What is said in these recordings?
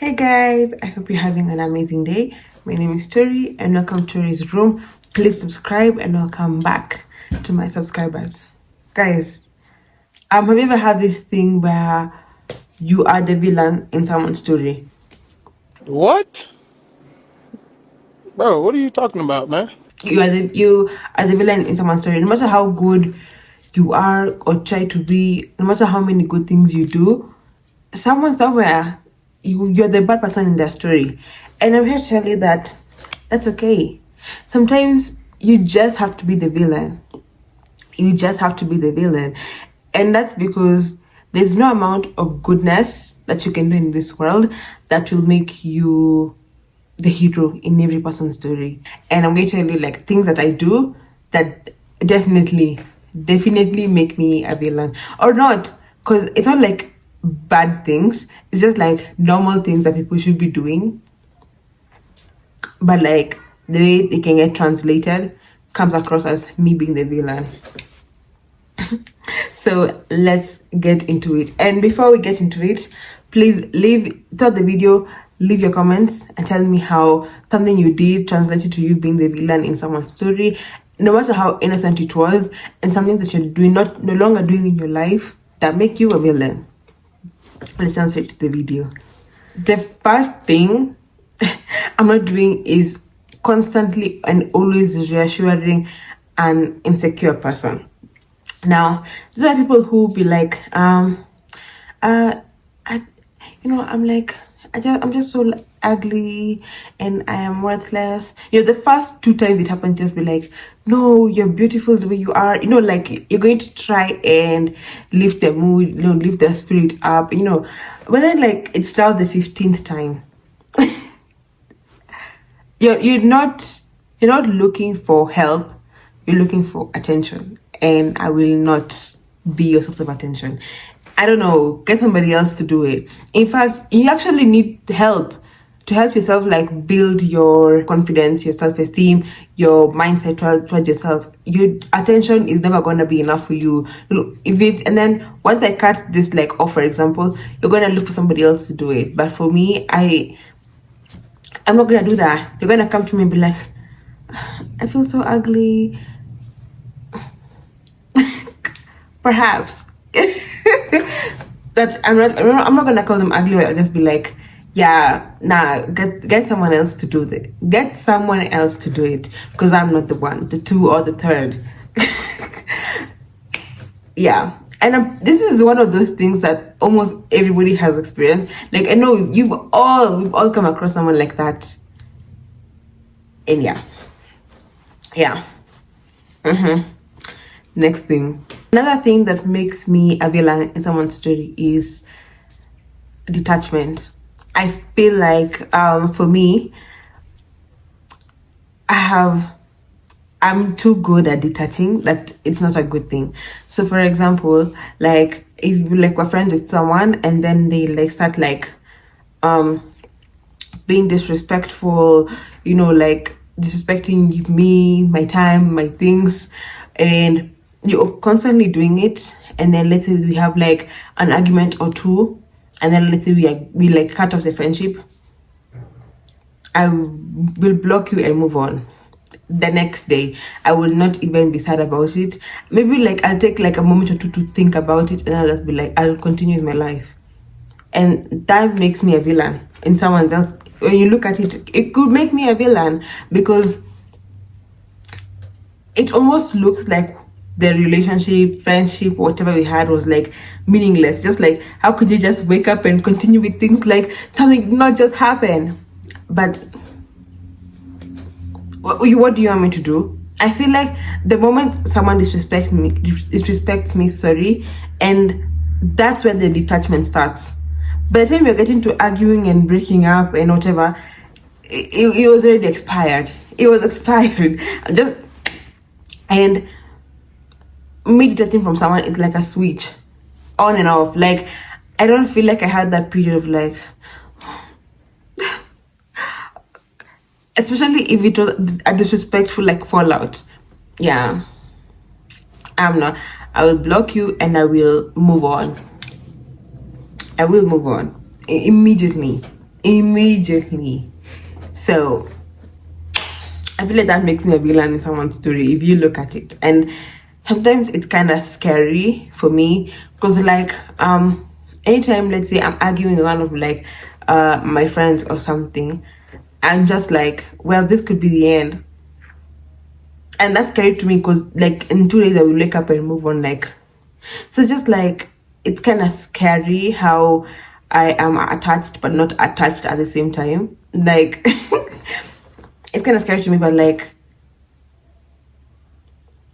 Hey guys, I hope you're having an amazing day. My name is Tori and welcome to Tori's room. Please subscribe and welcome back to my subscribers. Guys, have you ever had this thing where you are the villain in someone's story? What? Bro, what are you talking about, man? You are the villain in someone's story. No matter how good you are or try to be, no matter how many good things you do, someone somewhere you're the bad person in their story. And I'm here to tell you that that's okay. Sometimes you just have to be the villain. You just have to be the villain. And that's because there's no amount of goodness that you can do in this world that will make you the hero in every person's story. And I'm going to tell you like things that I do that definitely make me a villain. Or not, because it's not like bad things. It's just like normal things that people should be doing. But like the way they can get translated comes across as me being the villain. So let's get into it. And before we get into it, please throughout the video, leave your comments and tell me how something you did translated to you being the villain in someone's story, no matter how innocent it was, and something that you're doing no longer doing in your life that make you a villain. Let's jump straight to the video. The first thing I'm not doing is constantly and always reassuring an insecure person. Now, these are people who be like, I, I'm like, I'm just so ugly and I am worthless. The first two times it happened, just be like, no, you're beautiful the way you are. Like you're going to try and lift the mood, lift the spirit up, But then, like, it's now the 15th time. You're not looking for help. You're looking for attention, and I will not be your source of attention. I don't know, get somebody else to do it. In fact, you actually need help to help yourself, like, build your confidence, your self-esteem, your mindset towards yourself. Your attention is never going to be enough for you. And then once I cut this, like, off, for example, you're going to look for somebody else to do it. But for me, I'm not going to do that. You're going to come to me and be like, I feel so ugly. Perhaps. That I'm not gonna call them ugly. I'll just be like, yeah, nah, get someone else to do it. Get someone else to do it, because I'm not the one, the two or the third. Yeah. And this is one of those things that almost everybody has experienced. Like, I know we've all come across someone like that. And yeah. Next thing. Another thing that makes me a villain in someone's story is detachment. I feel like for me, I'm too good at detaching that it's not a good thing. So for example, like if like we're friends with someone and then they like start like being disrespectful, like disrespecting me, my time, my things, and you're constantly doing it, and then let's say we have like an argument or two, and then let's say we like cut off the friendship, I will block you and move on. The next day, I will not even be sad about it. Maybe like I'll take like a moment or two to think about it, and I'll just be like, I'll continue with my life. And that makes me a villain in someone else. When you look at it, it could make me a villain because it almost looks like the relationship, friendship, whatever we had was like meaningless. Just like, how could you just wake up and continue with things like something not just happen? But what do you want me to do? I feel like the moment someone disrespects me, sorry, and that's when the detachment starts. By the time you're getting to arguing and breaking up and whatever, it was already expired. It was expired. And me detaching from someone is like a switch, on and off. Like, I don't feel like I had that period of like, especially if it was a disrespectful like fallout. Yeah, I'm not. I will block you and I will move on. I will move on immediately. immediately. So I feel like that makes me a villain in someone's story if you look at it. And sometimes it's kind of scary for me because like anytime let's say I'm arguing with one of like my friends or something, I'm just like, well, this could be the end. And that's scary to me because like in 2 days I will wake up and move on. Like, so it's just like it's kind of scary how I am attached but not attached at the same time. Like it's kind of scary to me, but like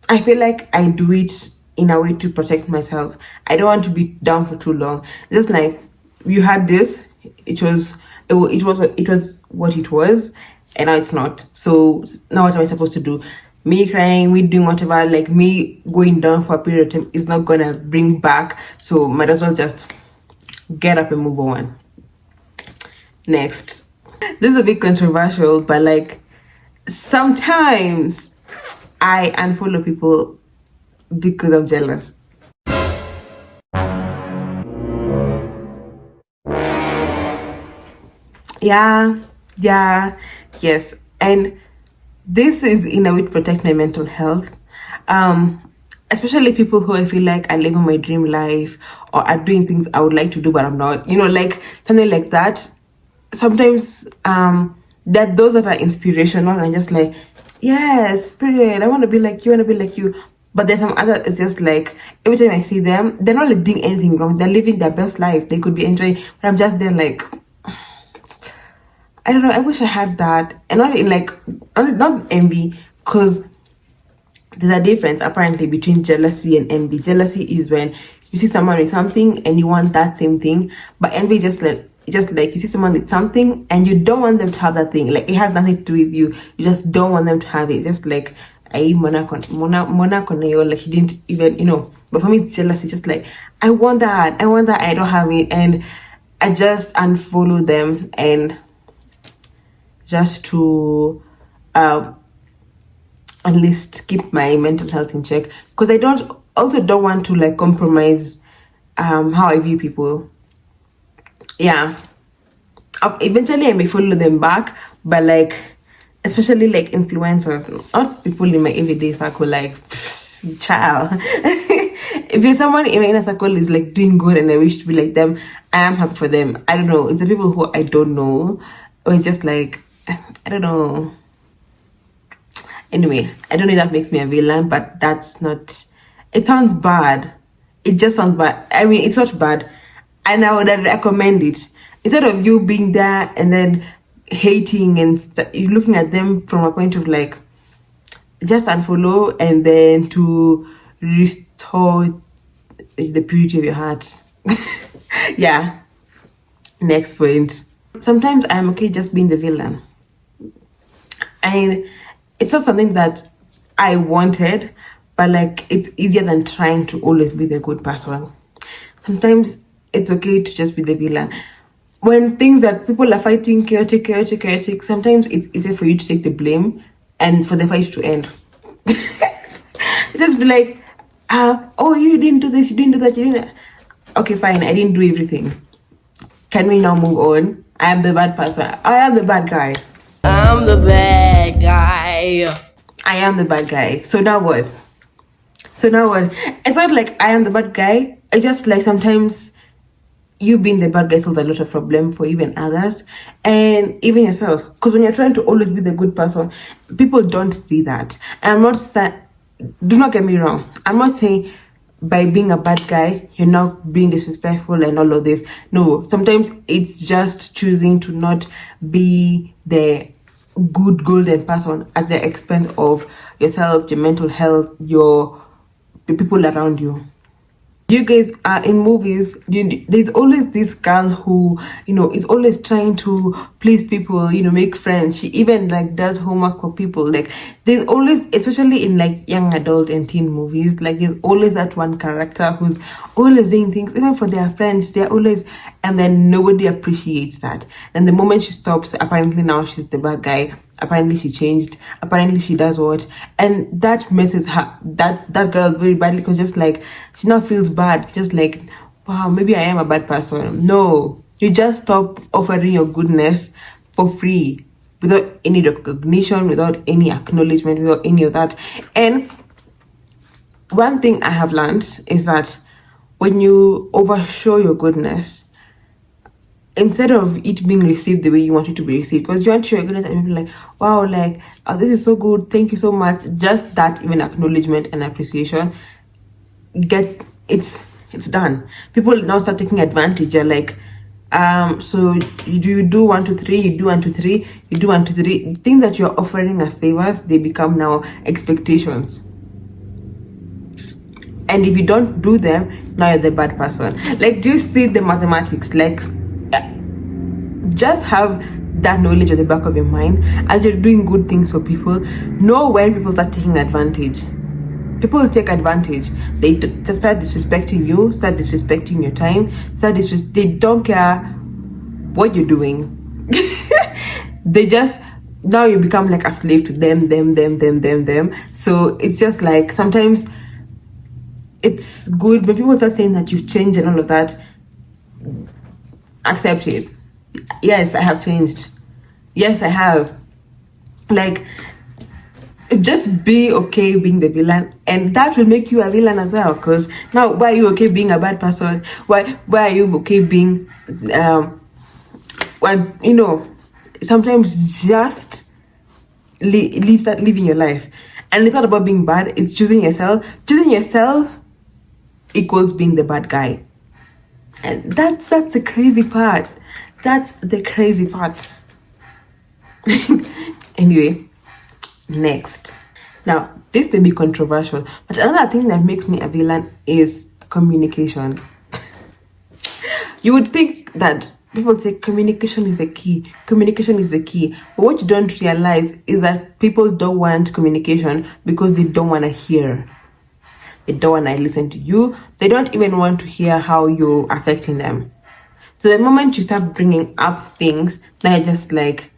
I feel like I do it in a way to protect myself. I don't want to be down for too long. Just like you had this, it was what it was, and now it's not. So now what am I supposed to do? Me crying, me doing whatever, like me going down for a period of time is not gonna bring back. So might as well just get up and move on. Next. This is a bit controversial, but like sometimes I unfollow people because I'm jealous. Yeah, yeah, yes. And this is in a way to protect my mental health. Um, Especially people who I feel like are living my dream life or are doing things I would like to do but I'm not. You know, like something like that. Sometimes that those that are inspirational and just like, yes, period. I want to be like you, I want to be like you. But there's some other, it's just like every time I see them, they're not like doing anything wrong. They're living their best life. They could be enjoying, but I'm just there like, I don't know. I wish I had that, and not in like not envy, because there's a difference apparently between jealousy and envy. Jealousy is when you see someone with something and you want that same thing, but envy just like you see someone with something and you don't want them to have that thing. Like it has nothing to do with you. You just don't want them to have it. Just like I Mona Koneo, like she didn't even But for me, it's jealousy. Just like I want that. I don't have it, and I just unfollow them and just to at least keep my mental health in check, because I don't want to like compromise how I view people. Yeah, eventually I may follow them back, but like especially like influencers, not people in my everyday circle. Like child, if there's someone in my inner circle is like doing good and I wish to be like them, I am happy for them. I don't know, it's the people who I don't know, or it's just like I don't know. Anyway, I don't know if that makes me a villain, but that's not. It sounds bad. It just sounds bad. I mean, it's not bad, and I would recommend it instead of you being there and then hating and you looking at them from a point of like just unfollow and then to restore the purity of your heart. Yeah. Next point. Sometimes I'm okay just being the villain. And it's not something that I wanted, but like it's easier than trying to always be the good person. Sometimes it's okay to just be the villain. When things that people are fighting chaotic, sometimes it's easier for you to take the blame and for the fight to end. Just be like, oh, you didn't do this, you didn't do that, you didn't. Okay, fine, I didn't do everything. Can we now move on? I am the bad person. I am the bad guy. I'm the bad guy. I am the bad guy. So now what? It's not like I am the bad guy. I just like sometimes you being the bad guy solves a lot of problem for even others and even yourself. Because when you're trying to always be the good person, people don't see that. And I'm not do not get me wrong. I'm not saying by being a bad guy, you're not being disrespectful and all of this. No, sometimes it's just choosing to not be the good golden person at the expense of yourself, your mental health, the people around you. You guys are in movies, there's always this girl who is always trying to please people, make friends. She even like does homework for people. Like there's always, especially in like young adult and teen movies, like there's always that one character who's always doing things even for their friends. They're always, and then nobody appreciates that. And the moment she stops, apparently now she's the bad guy. Apparently she changed, apparently she does what, and that messes her, that girl very badly, because just like she now feels bad, just like, wow, maybe I am a bad person. No, You just stop offering your goodness for free without any recognition, without any acknowledgement, without any of that. And one thing I have learned is that when you overshow your goodness, instead of it being received the way you want it to be received, because you want to show your goodness and people like, wow, like, oh, this is so good, thank you so much. Just that even acknowledgement and appreciation gets it's done. People now start taking advantage. You're like, so you do 1 2 3, you do 1 2 3, you do 1 2 3. Things that you're offering as favors, they become now expectations. And if you don't do them, now you're the bad person. Like, do you see the mathematics? Like, just have that knowledge at the back of your mind as you're doing good things for people. Know when people start taking advantage. People will take advantage. They start disrespecting you, start disrespecting your time, they don't care what you're doing. They just, now you become like a slave to them. So it's just like, sometimes it's good when people start saying that you've changed and all of that. Accept it. Yes, I have changed. Yes, I have. Like, just be okay being the villain, and that will make you a villain as well. Because now, why are you okay being a bad person? Why are you okay being when, you know, sometimes just living your life. And it's not about being bad, it's choosing yourself equals being the bad guy. And that's the crazy part. That's the crazy part. Anyway, next. Now, this may be controversial, but another thing that makes me a villain is communication. You would think that people say communication is the key. Communication is the key. But what you don't realize is that people don't want communication because they don't want to hear. They don't want to listen to you. They don't even want to hear how you're affecting them. So the moment you start bringing up things, now you're just like,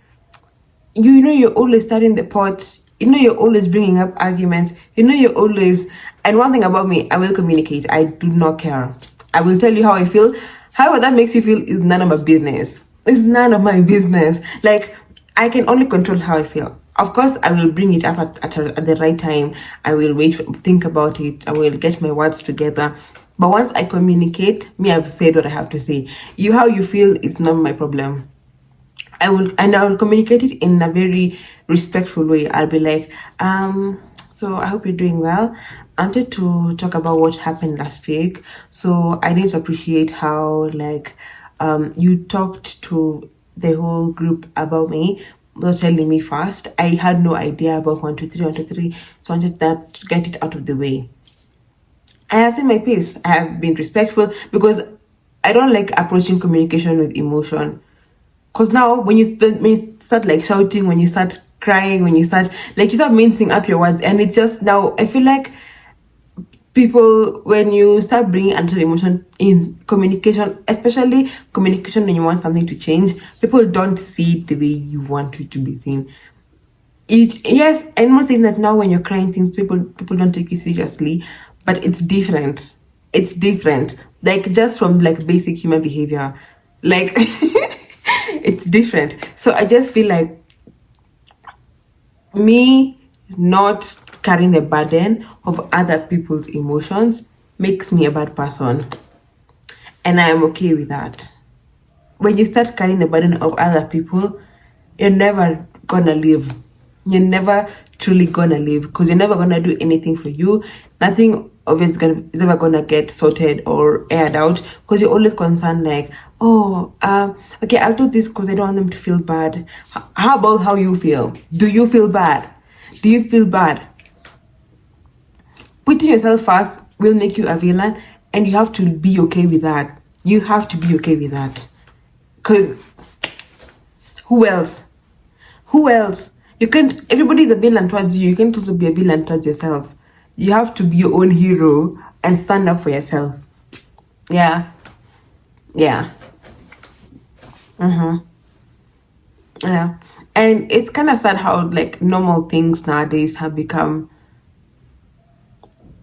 you know, you're always starting the pot. You know, you're always bringing up arguments. You know, you're always... And one thing about me, I will communicate. I do not care. I will tell you how I feel. However that makes you feel is none of my business. It's none of my business. Like, I can only control how I feel. Of course, I will bring it up at the right time. I will think about it. I will get my words together. But once I communicate, I've said what I have to say. How you feel is not my problem. I will communicate it in a very respectful way. I'll be like, so I hope you're doing well. I wanted to talk about what happened last week. So I need to appreciate how, like, you talked to the whole group about me without telling me first. I had no idea about 1 2 3 1 2 3. So I wanted that to get it out of the way. I have said my piece. I have been respectful because I don't like approaching communication with emotion. Because now when you start like shouting, when you start crying, when you start mincing up your words, and it's just, now I feel like people, when you start bringing another emotion in communication, especially communication when you want something to change, people don't see it the way you want it to be seen. Yes, I'm not saying that now when you're crying things, people don't take you seriously, but it's different. It's different. Like, just from like basic human behavior. Like, it's different. So I just feel like me not carrying the burden of other people's emotions makes me a bad person. And I am okay with that. When you start carrying the burden of other people, you're never gonna live. You're never truly gonna live, because you're never gonna do anything for you. Nothing of it's ever gonna get sorted or aired out, because you're always concerned like, okay, I'll do this because I don't want them to feel bad. How about how you feel? Do you feel bad? Do you feel bad? Putting yourself first will make you a villain, and you have to be okay with that. You have to be okay with that. Because who else? You can't, everybody's a villain towards you. You can't also be a villain towards yourself. You have to be your own hero and stand up for yourself. Yeah. Yeah. Yeah. And it's kind of sad how like normal things nowadays have become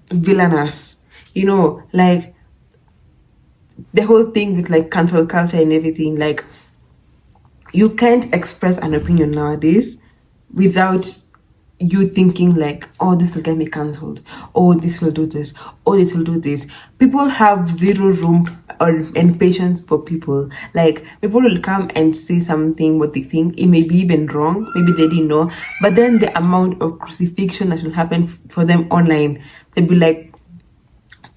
villainous. You know, like the whole thing with like cancel culture and everything, like you can't express an opinion nowadays without you thinking like, oh, this will get me cancelled, oh, this will do this, oh, this will do this. People have zero room and patience for people. Like, people will come and say something what they think, it may be even wrong, maybe they didn't know, but then the amount of crucifixion that will happen for them online, they'll be like,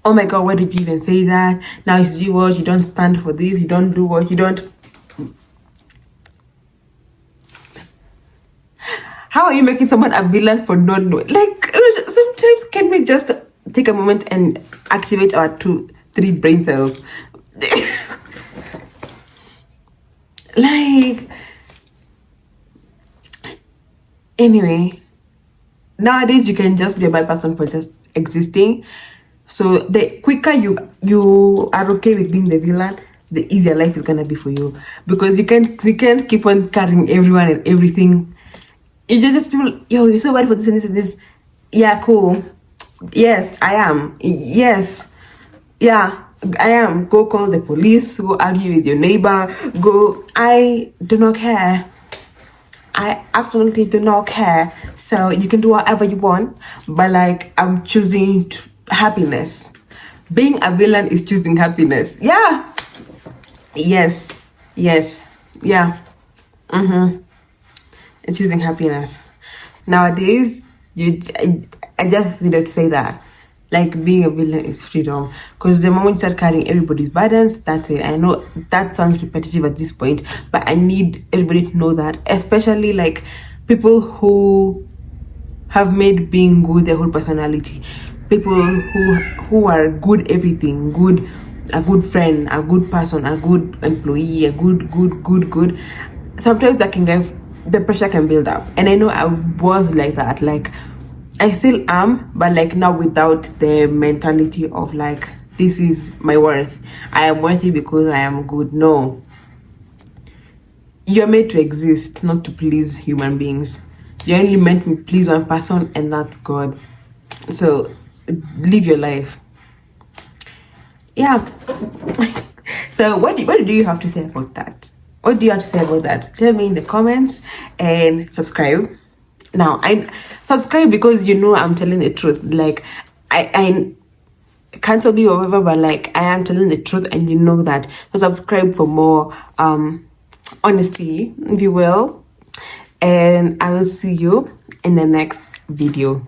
oh my god, why did you even say that? Now you what, you don't stand for this, you don't do what, you don't. How are you making someone a villain for not knowing? Like, sometimes can we just take a moment and activate our 2-3 brain cells? Like, anyway, nowadays you can just be a bad person for just existing. So the quicker you are okay with being the villain, the easier life is gonna be for you, because you can't keep on carrying everyone and everything. It's just people, yo, you're so bad for this and this and this. Yeah, cool. Yes, I am. Yes. Yeah, I am. Go call the police, go argue with your neighbor, go. I do not care. I absolutely do not care. So you can do whatever you want, but like, I'm choosing happiness. Being a villain is choosing happiness. Yeah. Yes. Yes. Yeah. And choosing happiness. Nowadays, I just needed to say that. Like, being a villain is freedom. Because the moment you start carrying everybody's burdens, that's it. I know that sounds repetitive at this point, but I need everybody to know that. Especially like people who have made being good their whole personality. People who are good everything, good, a good friend, a good person, a good employee, a good. Sometimes that can get, the pressure can build up. And I know I was like that. Like, I still am, but like now without the mentality of like, this is my worth. I am worthy because I am good. No. You're made to exist, not to please human beings. You're only meant to please one person, and that's God. So live your life. Yeah. So what do you have to say about that? What do you have to say about that? Tell me in the comments, and subscribe. Now, I subscribe because you know I'm telling the truth. Like, I cancel me or whatever, but like, I am telling the truth, and you know that. So subscribe for more honesty, if you will. And I will see you in the next video.